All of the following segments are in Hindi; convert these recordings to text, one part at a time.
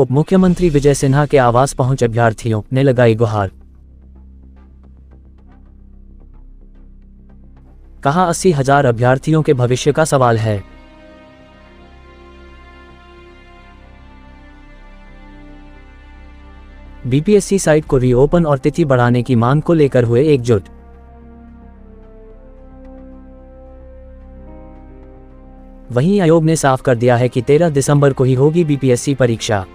उप मुख्यमंत्री विजय सिन्हा के आवास पहुंच अभ्यर्थियों ने लगाई गुहार। कहा 80,000 अभ्यर्थियों के भविष्य का सवाल है। बीपीएससी साइट को रीओपन और तिथि बढ़ाने की मांग को लेकर हुए एकजुट। वहीं आयोग ने साफ कर दिया है कि 13 दिसंबर को ही होगी बीपीएससी परीक्षा।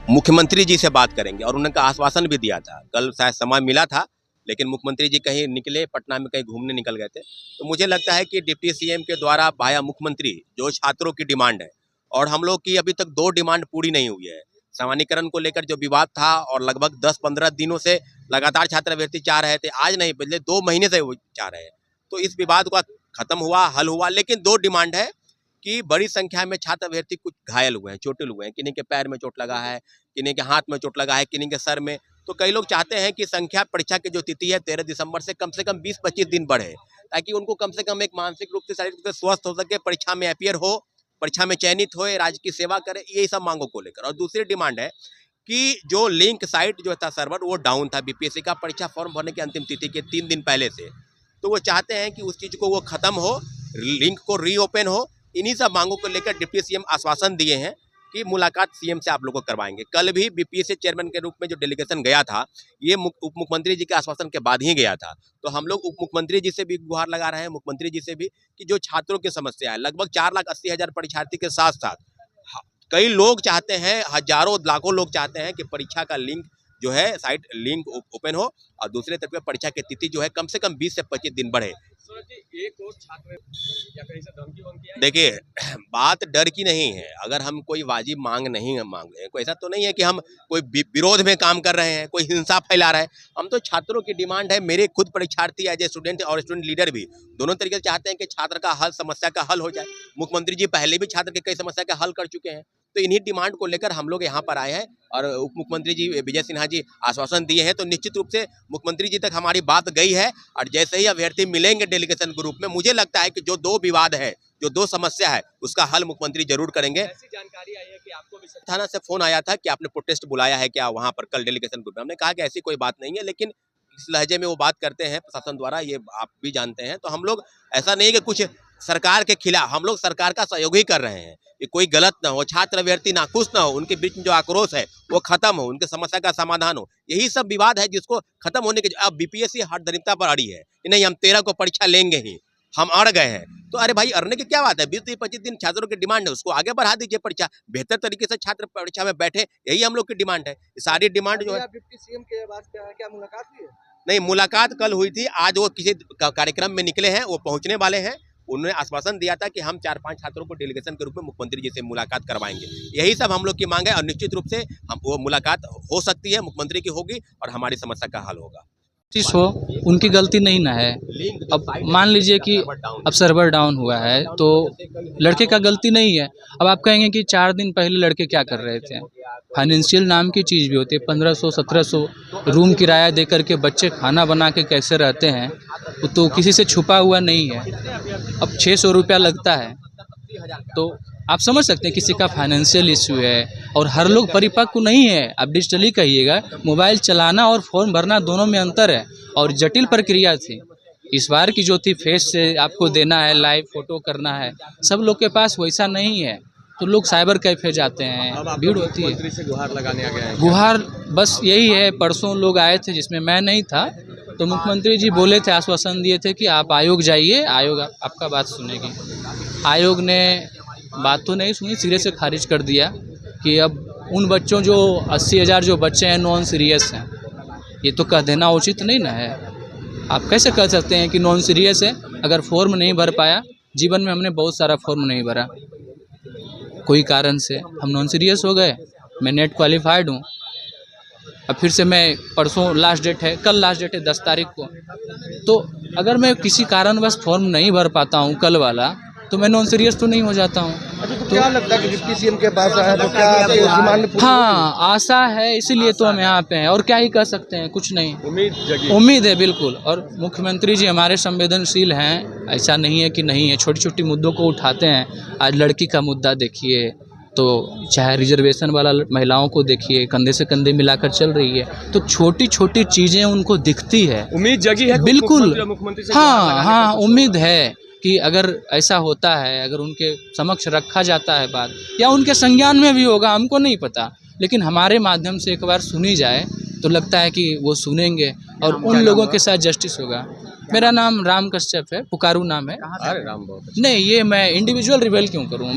मुख्यमंत्री जी से बात करेंगे और उन्होंने आश्वासन भी दिया था। कल शायद समय मिला था, लेकिन मुख्यमंत्री जी कहीं निकले, पटना में कहीं घूमने निकल गए थे। तो मुझे लगता है कि डिप्टी सीएम के द्वारा भाया मुख्यमंत्री जो छात्रों की डिमांड है, और हम लोग की अभी तक 2 डिमांड पूरी नहीं हुई है। सामान्यीकरण को लेकर जो विवाद था और लगभग 10-15 दिनों से लगातार छात्रवृत्ति चाह रहे थे, आज नहीं पिछले 2 महीने से वो चाह रहे हैं। तो इस विवाद का खत्म हुआ, हल हुआ, लेकिन 2 डिमांड है कि बड़ी संख्या में छात्रवृत्ति कुछ घायल हुए हैं, चोटिल हुए हैं, किन्हीं के पैर में चोट लगा है, किन्हीं के हाथ में चोट लगा है, किन्हीं के सर में। तो कई लोग चाहते हैं कि संख्या परीक्षा की जो तिथि है 13 दिसंबर से कम 20-25 दिन बढ़े, ताकि उनको कम से कम एक मानसिक रूप से, शारीरिक रूप से स्वस्थ हो सके, परीक्षा में अपीयर हो, परीक्षा में चयनित हो, राज्य की सेवा करे, यही सब मांगों को लेकर। और दूसरी डिमांड है कि जो लिंक साइट जो था सर्वर वो डाउन था बीपीएससी का, परीक्षा फॉर्म भरने की अंतिम तिथि के 3 दिन पहले से। तो वो चाहते हैं कि उस चीज़ को वो खत्म हो, लिंक को रीओपन हो। इन्हीं सब मांगों को लेकर डिप्टी सीएम आश्वासन दिए हैं कि मुलाकात सीएम से आप लोगों को करवाएंगे। कल भी बीपीएससी चेयरमैन के रूप में जो डेलीगेशन गया था, ये उप मुख्यमंत्री जी के आश्वासन के बाद ही गया था। तो हम लोग उप मुख्यमंत्री जी से भी गुहार लगा रहे हैं, मुख्यमंत्री जी से भी, कि जो छात्रों की समस्या है, लगभग 4,80,000 परीक्षार्थी के साथ साथ कई लोग चाहते हैं, हजारों लाखों लोग चाहते हैं कि परीक्षा का लिंक जो है साइट लिंक ओपन हो, और दूसरे तरफ परीक्षा की तिथि जो है कम से कम 20 से 25 दिन बढ़े। देखिए, बात डर की नहीं है। अगर हम कोई वाजिब मांग नहीं मांग रहे हैं, कोई ऐसा तो नहीं है कि हम कोई विरोध में काम कर रहे हैं, कोई हिंसा फैला रहे हैं। हम तो छात्रों की डिमांड है। मेरे खुद परीक्षार्थी एज ए स्टूडेंट और स्टूडेंट लीडर भी दोनों तरीके से चाहते हैं कि छात्र का हल, समस्या का हल हो जाए। मुख्यमंत्री जी पहले भी छात्र के कई समस्या का हल कर चुके हैं। तो इन्हीं डिमांड को लेकर हम लोग यहाँ पर आए हैं, और उप मुख्यमंत्री जी विजय सिन्हा जी आश्वासन दिए हैं। तो निश्चित रूप से मुख्यमंत्री जी तक हमारी बात गई है, और जैसे ही अभ्यर्थी मिलेंगे डेलीगेशन ग्रुप में, मुझे लगता है कि जो 2 विवाद है, जो 2 समस्या है, उसका हल मुख्यमंत्री जरूर करेंगे। ऐसी जानकारी आई है कि आपको भी थाना से फोन आया था कि आपने प्रोटेस्ट बुलाया है क्या वहाँ पर कल डेलीगेशन ग्रुप में। हमने कहा कि ऐसी कोई बात नहीं है, लेकिन इस लहजे में वो बात करते हैं प्रशासन द्वारा, ये आप भी जानते हैं। तो हम लोग ऐसा नहीं कि कुछ सरकार के खिलाफ, हम लोग सरकार का सहयोग ही कर रहे हैं कि कोई गलत ना हो, छात्र अभ्यर्थी नाखुश ना हो, उनके बीच में जो आक्रोश है वो खत्म हो, उनके समस्या का समाधान हो। यही सब विवाद है जिसको खत्म होने के। अब बीपीएससी हठधर्मिता पर अड़ी है कि नहीं, हम 13 को परीक्षा लेंगे ही, हम अड़ गए हैं। तो अरे भाई, अड़ने की क्या बात है? 20-25 दिन छात्रों की डिमांड है, उसको आगे बढ़ा दीजिए। परीक्षा बेहतर तरीके से छात्र परीक्षा में बैठे, यही हम लोग की डिमांड है। सारी डिमांड जो है। डिप्टी सीएम के आवास पे क्या मुलाकात हुई है? नहीं, मुलाकात कल हुई थी। आज वो किसी कार्यक्रम में निकले हैं, वो पहुंचने वाले हैं। उन्होंने आश्वासन दिया था कि हम 4-5 छात्रों को डेलीगेशन के रूप में मुख्यमंत्री जी से मुलाकात करवाएंगे। यही सब हम लोग की मांग है, और निश्चित रूप से हम वो मुलाकात हो सकती है, मुख्यमंत्री की होगी, और हमारी समस्या का हल होगा। हो, उनकी गलती नहीं ना है। अब मान लीजिए कि अब सर्वर डाउन हुआ है, तो लड़के का गलती नहीं है। अब आप कहेंगे कि 4 दिन पहले लड़के क्या कर रहे थे? फाइनेंशियल नाम की चीज़ भी होती है। 1500-1700 रूम किराया दे करके बच्चे खाना बना के कैसे रहते हैं, वो तो किसी से छुपा हुआ नहीं है। अब 600 रुपया लगता है, तो आप समझ सकते हैं किसी का फाइनेंशियल इश्यू है, और हर लोग परिपक्व नहीं है। आप डिजिटली कहिएगा, मोबाइल चलाना और फॉर्म भरना दोनों में अंतर है, और जटिल प्रक्रिया थी। इस बार की जो थी, फेस से आपको देना है, लाइव फोटो करना है, सब लोग के पास वैसा नहीं है। तो लोग साइबर कैफे जाते हैं, भीड़ होती है। से गुहार लगाने आ गए हैं? गुहार बस यही है। परसों लोग आए थे जिसमें मैं नहीं था, तो मुख्यमंत्री जी बोले थे, आश्वासन दिए थे कि आप आयोग जाइए, आयोग आपका बात सुनेगी। आयोग ने बात तो नहीं सुनी, सिरे से खारिज कर दिया कि अब उन बच्चों जो 80,000 जो बच्चे हैं नॉन सीरियस हैं, ये तो कह देना उचित नहीं ना है। आप कैसे कह सकते हैं कि नॉन सीरियस है? अगर फॉर्म नहीं भर पाया, जीवन में हमने बहुत सारा फॉर्म नहीं भरा, कोई कारण से हम नॉन सीरियस हो गए। मैं नेट क्वालिफाइड हूँ। अब फिर से मैं परसों लास्ट डेट है, कल लास्ट डेट है 10 तारीख को। तो अगर मैं किसी कारणवश फॉर्म नहीं भर पाता हूँ कल वाला, तो मैं नॉन सीरियस तो नहीं हो जाता हूँ। अच्छा, तो क्या लगता है कि डिप्टी सीएम के पास आया तो क्या आपकी डिमांड पूरी? हाँ, आशा है, इसीलिए तो हम यहाँ पे हैं, और क्या ही कर सकते हैं, कुछ नहीं। उम्मीद है बिल्कुल। और मुख्यमंत्री जी हमारे संवेदनशील हैं, ऐसा नहीं है कि नहीं है। छोटी छोटी मुद्दों को उठाते हैं। आज लड़की का मुद्दा देखिए, तो चाहे रिजर्वेशन वाला महिलाओं को देखिए, कंधे से कंधे मिलाकर चल रही है, तो छोटी छोटी चीज़ें उनको दिखती है। उम्मीद जगी है बिल्कुल, मुख्यमंत्री से हाँ हाँ, उम्मीद है कि अगर ऐसा होता है, अगर उनके समक्ष रखा जाता है बात, या उनके संज्ञान में भी होगा, हमको नहीं पता, लेकिन हमारे माध्यम से एक बार सुनी जाए तो लगता है कि वो सुनेंगे और उन लोगों के साथ जस्टिस होगा। मेरा नाम राम कश्यप है, पुकारू नाम है। अरे राम बहुत नहीं, ये मैं इंडिविजुअल रिवेल क्यों करूँ।